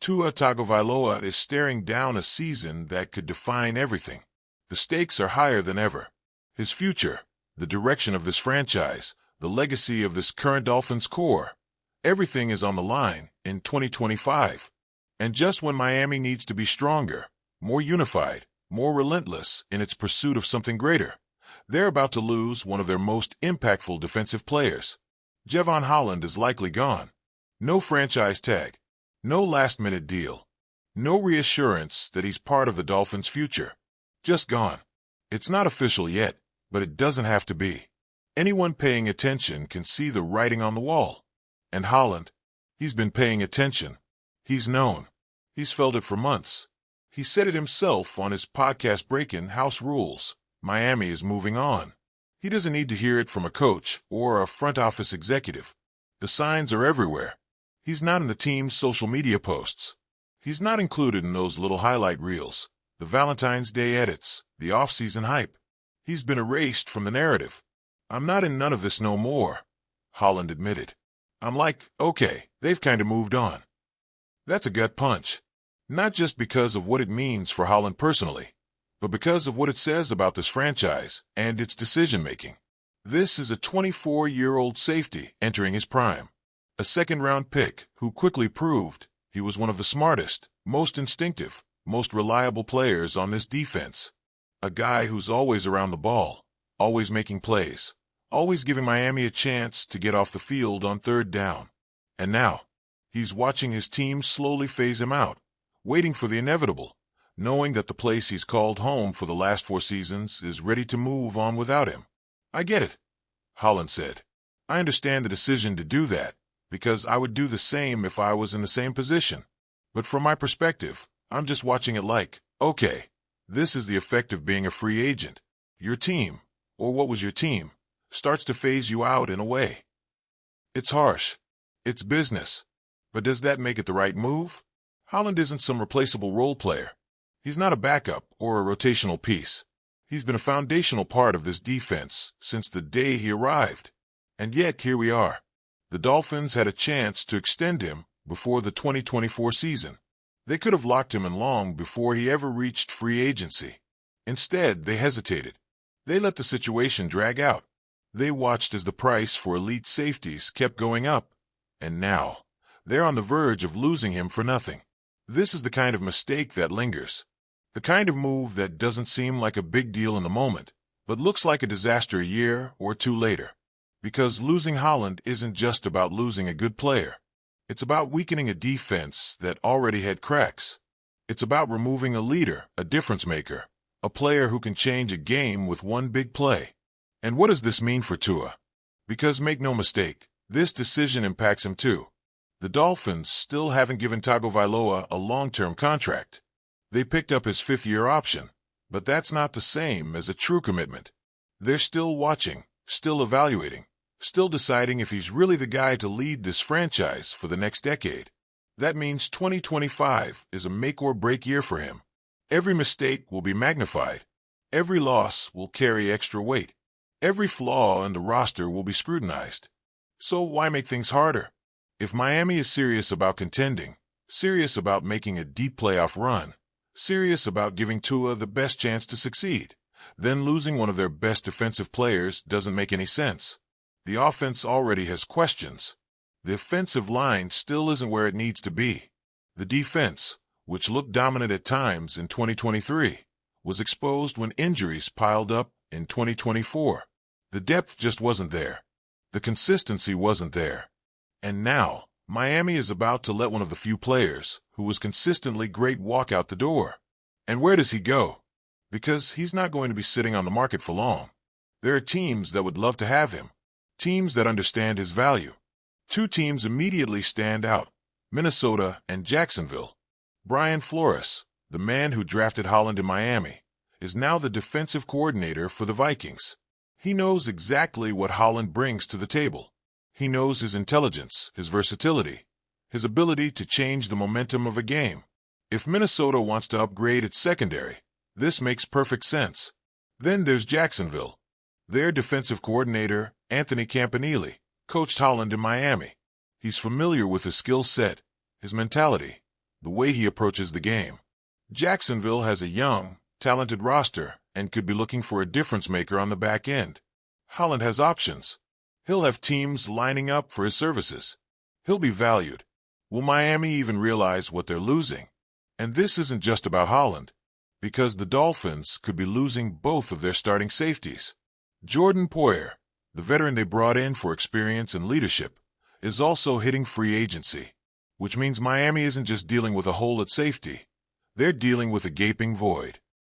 Tua Tagovailoa is staring down a season that could define everything. The stakes are higher than ever. His future, the direction of this franchise, the legacy of this current Dolphins core, everything is on the line in 2025. And just when Miami needs to be stronger, more unified, more relentless in its pursuit of something greater, they're about to lose one of their most impactful defensive players. Jevon Holland is likely gone. No franchise tag. No last-minute deal. No reassurance that he's part of the Dolphins' future. Just gone. It's not official yet, but it doesn't have to be. Anyone paying attention can see the writing on the wall. And Holland, he's been paying attention. He's known. He's felt it for months. He said it himself on his podcast Breaking House Rules. Miami is moving on. He doesn't need to hear it from a coach or a front office executive. The signs are everywhere. He's not in the team's social media posts. He's not included in those little highlight reels, the Valentine's Day edits, the off-season hype. He's been erased from the narrative. I'm not in none of this no more, Holland admitted. I'm like, okay, they've kind of moved on. That's a gut punch. Not just because of what it means for Holland personally, but because of what it says about this franchise and its decision-making. This is a 24-year-old safety entering his prime. A second-round pick who quickly proved he was one of the smartest, most instinctive, most reliable players on this defense. A guy who's always around the ball, always making plays, always giving Miami a chance to get off the field on third down. And now, he's watching his team slowly phase him out, waiting for the inevitable, knowing that the place he's called home for the last 4 seasons is ready to move on without him. I get it, Holland said. I understand the decision to do that, because I would do the same if I was in the same position. But from my perspective, I'm just watching it like, okay, this is the effect of being a free agent. Your team, or what was your team, starts to phase you out in a way. It's harsh. It's business. But does that make it the right move? Holland isn't some replaceable role player. He's not a backup or a rotational piece. He's been a foundational part of this defense since the day he arrived. And yet here we are. The Dolphins had a chance to extend him before the 2024 season. They could have locked him in long before he ever reached free agency. Instead, they hesitated. They let the situation drag out. They watched as the price for elite safeties kept going up. And now, they're on the verge of losing him for nothing. This is the kind of mistake that lingers. The kind of move that doesn't seem like a big deal in the moment, but looks like a disaster a year or 2 later. Because losing Holland isn't just about losing a good player. It's about weakening a defense that already had cracks. It's about removing a leader, a difference maker, a player who can change a game with one big play. And what does this mean for Tua? Because make no mistake, this decision impacts him too. The Dolphins still haven't given Tagovailoa a long-term contract. They picked up his 5th-year option, but that's not the same as a true commitment. They're still watching, still evaluating, still deciding if he's really the guy to lead this franchise for the next decade. That means 2025 is a make-or-break year for him. Every mistake will be magnified. Every loss will carry extra weight. Every flaw in the roster will be scrutinized. So why make things harder? If Miami is serious about contending, serious about making a deep playoff run, serious about giving Tua the best chance to succeed, then losing one of their best defensive players doesn't make any sense. The offense already has questions. The offensive line still isn't where it needs to be. The defense, which looked dominant at times in 2023, was exposed when injuries piled up in 2024. The depth just wasn't there. The consistency wasn't there. And now, Miami is about to let one of the few players who was consistently great walk out the door. And where does he go? Because he's not going to be sitting on the market for long. There are teams that would love to have him. Teams that understand his value. 2 teams immediately stand out, Minnesota and Jacksonville. Brian Flores, the man who drafted Holland in Miami, is now the defensive coordinator for the Vikings. He knows exactly what Holland brings to the table. He knows his intelligence, his versatility, his ability to change the momentum of a game. If Minnesota wants to upgrade its secondary, this makes perfect sense. Then there's Jacksonville. Their defensive coordinator, Anthony Campanile, coached Holland in Miami. He's familiar with his skill set, his mentality, the way he approaches the game. Jacksonville has a young, talented roster and could be looking for a difference maker on the back end. Holland has options. He'll have teams lining up for his services. He'll be valued. Will Miami even realize what they're losing? And this isn't just about Holland, because the Dolphins could be losing both of their starting safeties. Jordan Poyer, the veteran they brought in for experience and leadership, is also hitting free agency, which means Miami isn't just dealing with a hole at safety. They're dealing with a gaping void.